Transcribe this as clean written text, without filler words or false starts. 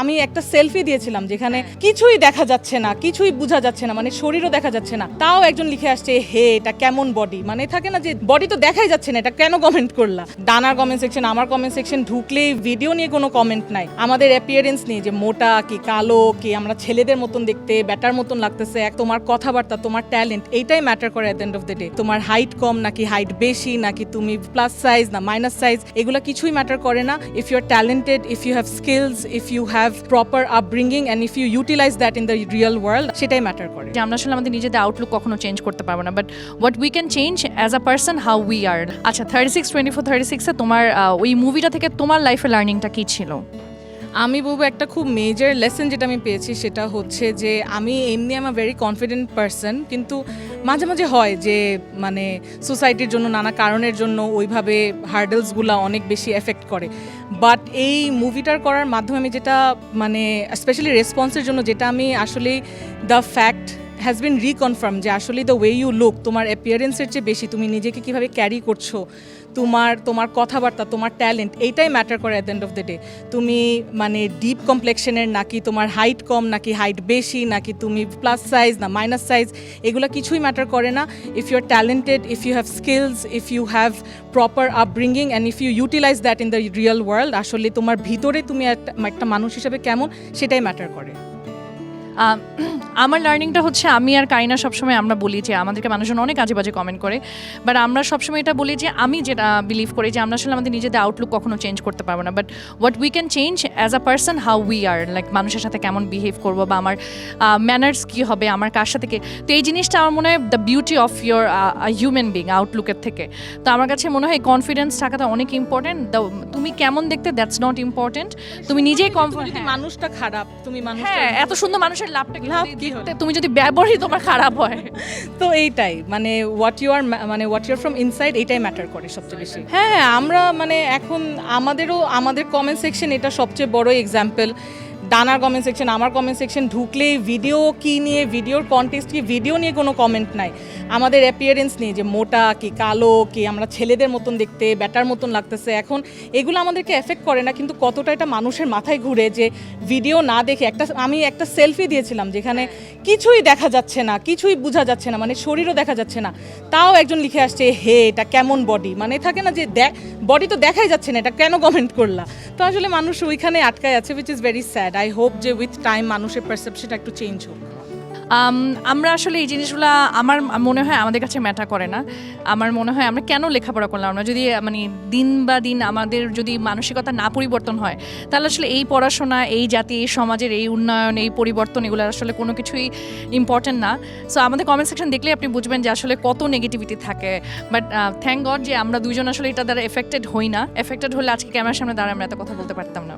আমি একটা সেলফি দিয়েছিলাম যেখানে কিছুই দেখা যাচ্ছে না, কিছুই বোঝা যাচ্ছে না, মানে শরীরও দেখা যাচ্ছে না, তাও একজন লিখে আসছে হে এটা কেমন বডি, মানে থাকে না যে বডি তো দেখাই যাচ্ছে না, এটা কেন কমেন্ট করলা। ডানার কমেন্ট সেকশন, আমার কমেন্ট সেকশন ঢুকলেই ভিডিও নিয়ে কোনো কমেন্ট নাই, আমাদের অ্যাপিয়ারেন্স নিয়ে যে মোটা কি কালো কি আমরা ছেলেদের মতন দেখতে ব্যাটার মতন লাগতেছে, তোমার কথাবার্তা তোমার ট্যালেন্ট এইটাই ম্যাটার করে at the end of the day. তোমার হাইট কম নাকি হাইট বেশি, নাকি তুমি প্লাস সাইজ না মাইনাস সাইজ, এগুলো কিছুই ম্যাটার করে না। If you are talented, if you have skills, if you have proper upbringing and if you utilise that in the real world, সেটাই ম্যাটার করে। যে আমরা আসলে আমাদের নিজেদের আউটলুক কখনো চেঞ্জ করতে পারবো না, but what we can change as a person how we are. আচ্ছা 36/24/36 তোমার ওই মুভিটা থেকে তোমার লাইফে লার্নিংটা কী ছিল? আমি বলবো একটা খুব মেজর লেসন যেটা আমি পেয়েছি সেটা হচ্ছে যে আমি এমনি আম ভেরি কনফিডেন্ট পারসন, কিন্তু মাঝে মাঝে হয় যে মানে সোসাইটির জন্য নানা কারণের জন্য ওইভাবে হার্ডেলসগুলো অনেক বেশি এফেক্ট করে। বাট এই মুভিটার করার মাধ্যমে আমি যেটা মানে স্পেশালি রেসপন্সের জন্য যেটা আমি আসলে the fact has been reconfirm যে আসলে দ্য ওয়ে ইউ লুক, তোমার অ্যাপিয়ারেন্সের চেয়ে বেশি তুমি নিজেকে কীভাবে ক্যারি করছো, তোমার কথাবার্তা তোমার ট্যালেন্ট এইটাই ম্যাটার করে at the end of the day. তুমি মানে ডিপ কমপ্লেক্সনের নাকি তোমার হাইট কম নাকি হাইট বেশি, নাকি তুমি প্লাস সাইজ না মাইনাস সাইজ, এগুলো কিছুই ম্যাটার করে না। If you are talented, if you have skills, if you have proper upbringing and if you utilise that in the real world, আসলে তোমার ভিতরে তুমি একটা মানুষ হিসেবে কেমন সেটাই ম্যাটার করে। আমার লার্নিংটা হচ্ছে, আমি আর কারিনা সবসময় আমরা বলি যে আমাদেরকে মানুষজন অনেক আজে বাজে কমেন্ট করে, বাট আমরা সবসময় এটা বলি যে আমি যেটা বিলিভ করি যে আমরা আসলে আমাদের নিজেদের আউটলুক কখনো চেঞ্জ করতে পারবো না, but what we can change as a person how we are, like মানুষের সাথে কেমন বিহেভ করবো বা আমার ম্যানার্স কী হবে, আমার কার সাথে কে। তো এই জিনিসটা আমার মনে হয় the beauty of your human being আউটলুকের থেকে। তো আমার কাছে মনে হয় কনফিডেন্স থাকাটা অনেক ইম্পর্টেন্ট। তুমি কেমন দেখতে দ্যাটস নট ইম্পর্টেন্ট, তুমি নিজেই যদি মানুষটা খারাপ, তুমি মানুষটা হ্যাঁ এত সুন্দর মানুষের লাভটা লাভ কি হলো? তুমি যদি ব্যবহারই তোমার খারাপ হয়, তো এইটাই মানে what you are from inside, এইটাই ম্যাটার করে সবচেয়ে বেশি। হ্যাঁ আমরা মানে এখন আমাদের কমেন্ট সেকশন এটা সবচেয়ে বড় এক্সাম্পল। ডানার কমেন্ট সেকশন, আমার কমেন্ট সেকশন ঢুকলেই ভিডিও কি নিয়ে, ভিডিওর কন্টেস্ট কি, ভিডিও নিয়ে কোনো কমেন্ট নাই, আমাদের অ্যাপিয়ারেন্স নিয়ে যে মোটা কি কালো কি আমরা ছেলেদের মতন দেখতে ব্যাটার মতন লাগতেছে, এখন এগুলো আমাদেরকে এফেক্ট করে না, কিন্তু কতটা এটা মানুষের মাথায় ঘুরে যে ভিডিও না দেখে আমি একটা সেলফি দিয়েছিলাম যেখানে কিছুই দেখা যাচ্ছে না, কিছুই বোঝা যাচ্ছে না, মানে শরীরও দেখা যাচ্ছে না, তাও একজন লিখে আসছে হে এটা কেমন বডি, মানে থাকে না যে বডি তো দেখাই যাচ্ছে না, এটা কেন কমেন্ট করলা। তো আসলে মানুষ ওইখানে আটকায় আছে, which is very sad. I hope যে উইথ টাইম মানুষের পারসেপশনটা একটু চেঞ্জ হোক। আমরা আসলে এই জিনিসগুলো আমার মনে হয় আমাদের কাছে ম্যাটার করে না। আমার মনে হয় আমরা কেন লেখাপড়া করলাম, আমরা যদি মানে দিন বা দিন আমাদের যদি মানসিকতা না পরিবর্তন হয়, তাহলে আসলে এই পড়াশোনা, এই জাতি, এই সমাজের এই উন্নয়ন, এই পরিবর্তন, এগুলো আসলে কোনো কিছুই ইম্পর্টেন্ট না। সো আমাদের কমেন্ট সেকশন দেখলেই আপনি বুঝবেন যে আসলে কত নেগেটিভিটি থাকে। বাট থ্যাংক গড যে আমরা দুজন আসলে এটা দ্বারা এফেক্টেড হই না। এফেক্টেড হলে আজকে ক্যামেরার সামনে দাঁড়ায় আমরা এত কথা বলতে পারতাম না।